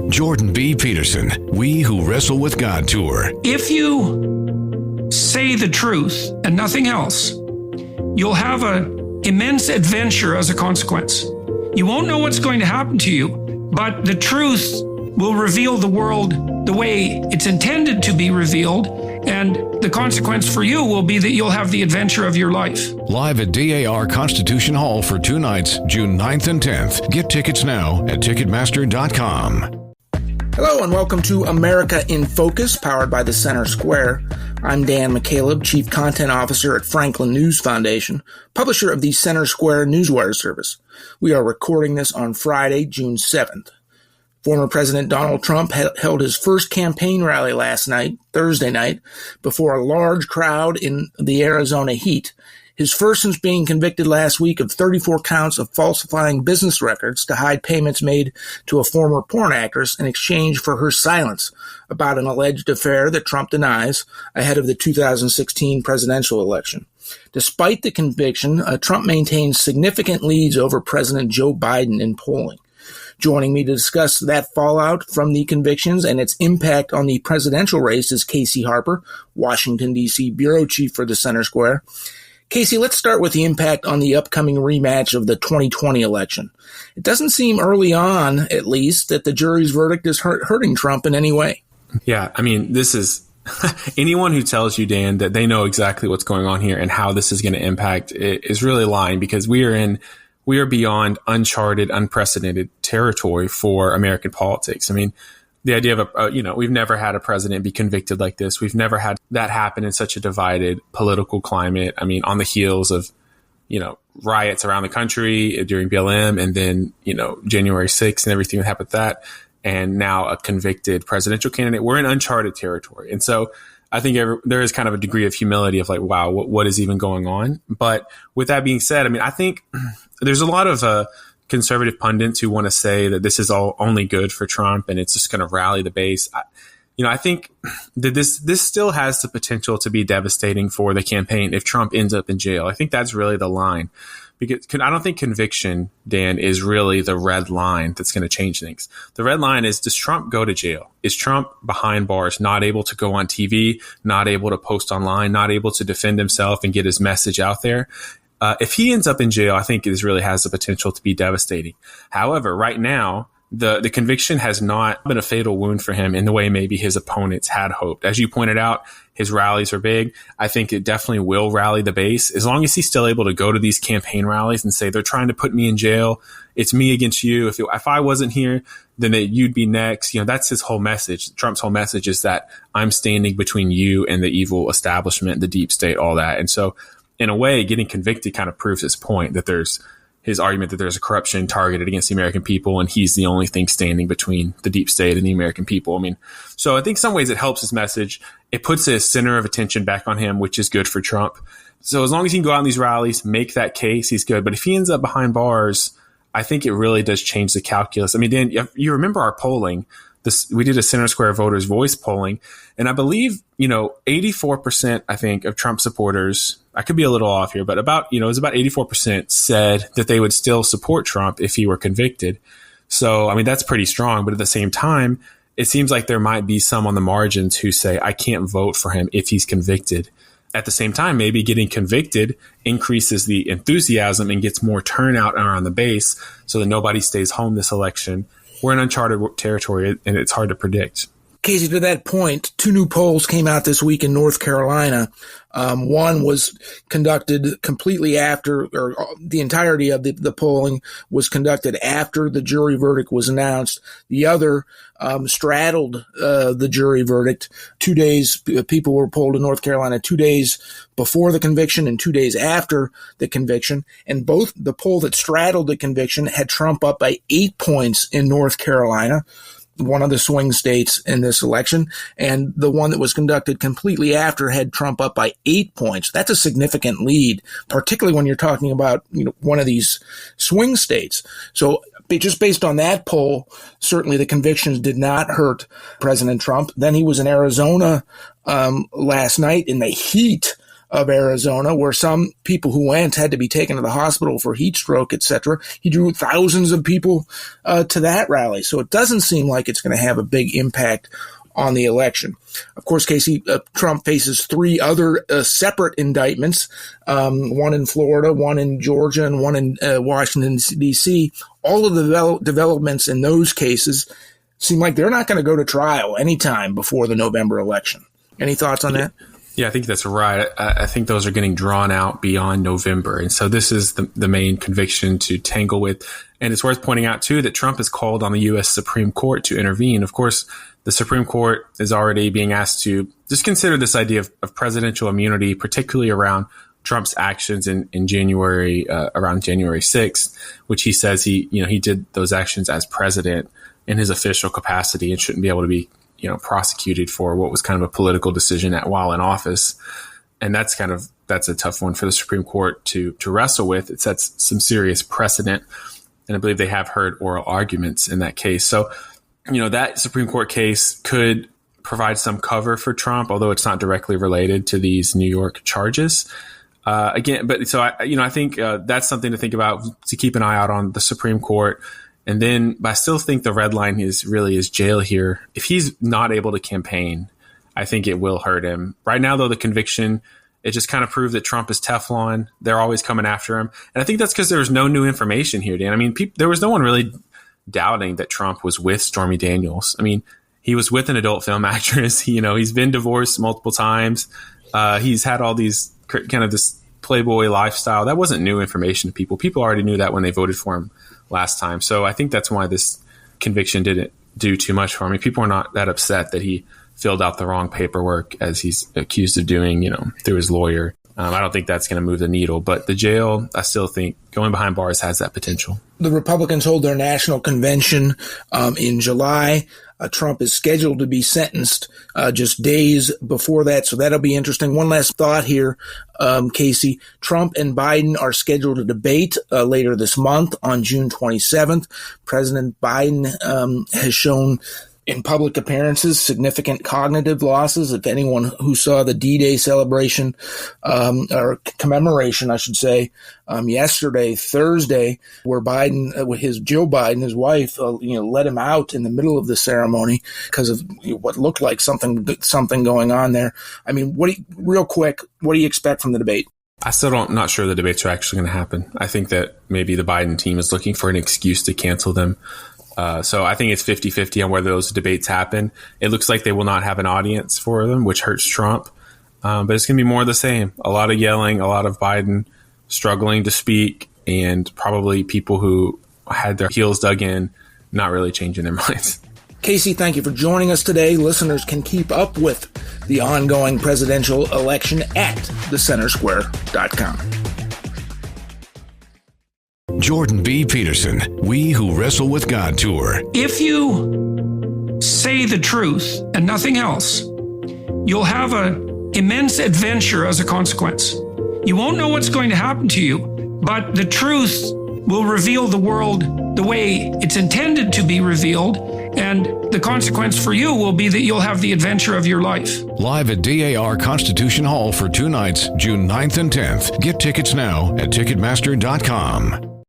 Jordan B. Peterson, We Who Wrestle with God Tour. If you say the truth and nothing else, you'll have an immense adventure as a consequence. You won't know what's going to happen to you, but the truth will reveal the world the way it's intended to be revealed, and the consequence for you will be that you'll have the adventure of your life. Live at DAR Constitution Hall for 2 nights, June 9th and 10th. Get tickets now at Ticketmaster.com. Hello and welcome to America in Focus, powered by the Center Square. I'm Dan McCaleb, Chief Content Officer at Franklin News Foundation, publisher of the Center Square Newswire service. We are recording this on Friday, June 7th. Former President Donald Trump held his first campaign rally last night, Thursday night, before a large crowd in the Arizona heat. His first since being convicted last week of 34 counts of falsifying business records to hide payments made to a former porn actress in exchange for her silence about an alleged affair that Trump denies ahead of the 2016 presidential election. Despite the conviction, Trump maintains significant leads over President Joe Biden in polling. Joining me to discuss that fallout from the convictions and its impact on the presidential race is Casey Harper, Washington, D.C. bureau chief for the Center Square. Casey, let's start with the impact on the upcoming rematch of the 2020 election. It doesn't seem early on, at least, that the jury's verdict is hurting Trump in any way. Yeah, I mean, this is anyone who tells you, Dan, that they know exactly what's going on here and how this is going to impact is really lying, because we are beyond uncharted, unprecedented territory for American politics. I mean, the idea of we've never had a president be convicted like this. We've never had that happen in such a divided political climate. I mean, on the heels of, riots around the country during BLM, and then, January 6th and everything that happened with that. And now a convicted presidential candidate. We're in uncharted territory. And so I think there is kind of a degree of humility of like, wow, what is even going on? But with that being said, I mean, I think there's a lot of conservative pundits who want to say that this is all only good for Trump and it's just going to rally the base. I think that this still has the potential to be devastating for the campaign if Trump ends up in jail. I think that's really the line, because I don't think conviction, Dan, is really the red line that's going to change things. The red line is, does Trump go to jail? Is Trump behind bars, not able to go on TV, not able to post online, not able to defend himself and get his message out there? If he ends up in jail, I think it really has the potential to be devastating. However, right now, the conviction has not been a fatal wound for him in the way maybe his opponents had hoped. As you pointed out, his rallies are big. I think it definitely will rally the base, as long as he's still able to go to these campaign rallies and say, they're trying to put me in jail. It's me against you. If I wasn't here, then you'd be next. That's his whole message. Trump's whole message is that I'm standing between you and the evil establishment, the deep state, all that. And so, in a way, getting convicted kind of proves his point, that there's his argument that there's a corruption targeted against the American people, and he's the only thing standing between the deep state and the American people. I mean, so I think some ways it helps his message. It puts a center of attention back on him, which is good for Trump. So as long as he can go out in these rallies, make that case, he's good. But if he ends up behind bars, I think it really does change the calculus. I mean, Dan, you remember our polling. We did a Center Square Voters Voice polling, and I believe, 84%, I think, of Trump supporters, I could be a little off here, but it was about 84% said that they would still support Trump if he were convicted. So, I mean, that's pretty strong. But at the same time, it seems like there might be some on the margins who say, I can't vote for him if he's convicted. At the same time, maybe getting convicted increases the enthusiasm and gets more turnout around the base so that nobody stays home this election. We're in uncharted territory, and it's hard to predict. Casey, to that point, 2 new polls came out this week in North Carolina. One was conducted completely after, or the entirety of the polling was conducted after the jury verdict was announced. The other straddled the jury verdict. 2 days, people were polled in North Carolina 2 days before the conviction and 2 days after the conviction. And both the poll that straddled the conviction had Trump up by 8 points in North Carolina, one of the swing states in this election, and the one that was conducted completely after had Trump up by 8 points. That's a significant lead, particularly when you're talking about one of these swing states. So just based on that poll, certainly the convictions did not hurt President Trump. Then he was in Arizona last night in the heat of Arizona, where some people who went had to be taken to the hospital for heat stroke, etc. He drew thousands of people to that rally. So it doesn't seem like it's going to have a big impact on the election. Of course, Casey, Trump faces three other separate indictments, one in Florida, one in Georgia, and one in Washington, D.C. All of the developments in those cases seem like they're not going to go to trial anytime before the November election. Any thoughts on that? Yeah, I think that's right. I think those are getting drawn out beyond November. And so this is the main conviction to tangle with. And it's worth pointing out, too, that Trump has called on the U.S. Supreme Court to intervene. Of course, the Supreme Court is already being asked to just consider this idea of presidential immunity, particularly around Trump's actions in January, around January 6th, which he says he did those actions as president in his official capacity and shouldn't be able to be prosecuted for what was kind of a political decision while in office. And that's a tough one for the Supreme Court to wrestle with. It sets some serious precedent. And I believe they have heard oral arguments in that case. So, that Supreme Court case could provide some cover for Trump, although it's not directly related to these New York charges. I think that's something to think about, to keep an eye out on the Supreme Court. And then, but I still think the red line is jail here. If he's not able to campaign, I think it will hurt him. Right now, though, the conviction, it just kind of proved that Trump is Teflon. They're always coming after him. And I think that's because there was no new information here, Dan. I mean, there was no one really doubting that Trump was with Stormy Daniels. I mean, he was with an adult film actress. He's been divorced multiple times. He's had all these kind of this playboy lifestyle. That wasn't new information to people. People already knew that when they voted for him last time. So I think that's why this conviction didn't do too much for him. People are not that upset that he filled out the wrong paperwork as he's accused of doing, through his lawyer. I don't think that's going to move the needle, but the jail, I still think going behind bars has that potential. The Republicans hold their national convention in July. Trump is scheduled to be sentenced just days before that, so that'll be interesting. One last thought here, Casey. Trump and Biden are scheduled to debate later this month on June 27th. President Biden has shown in public appearances significant cognitive losses. If anyone who saw the D-Day celebration or commemoration, I should say, yesterday, Thursday, where Joe Biden, his wife, let him out in the middle of the ceremony because of what looked like something going on there. I mean, real quick, what do you expect from the debate? I still not sure the debates are actually going to happen. I think that maybe the Biden team is looking for an excuse to cancel them. So I think it's 50-50 on whether those debates happen. It looks like they will not have an audience for them, which hurts Trump. But it's going to be more of the same. A lot of yelling, a lot of Biden struggling to speak, and probably people who had their heels dug in, not really changing their minds. Casey, thank you for joining us today. Listeners can keep up with the ongoing presidential election at thecentersquare.com. Jordan B. Peterson, We Who Wrestle with God Tour. If you say the truth and nothing else, you'll have an immense adventure as a consequence. You won't know what's going to happen to you, but the truth will reveal the world the way it's intended to be revealed, and the consequence for you will be that you'll have the adventure of your life. Live at DAR Constitution Hall for 2 nights, June 9th and 10th. Get tickets now at Ticketmaster.com.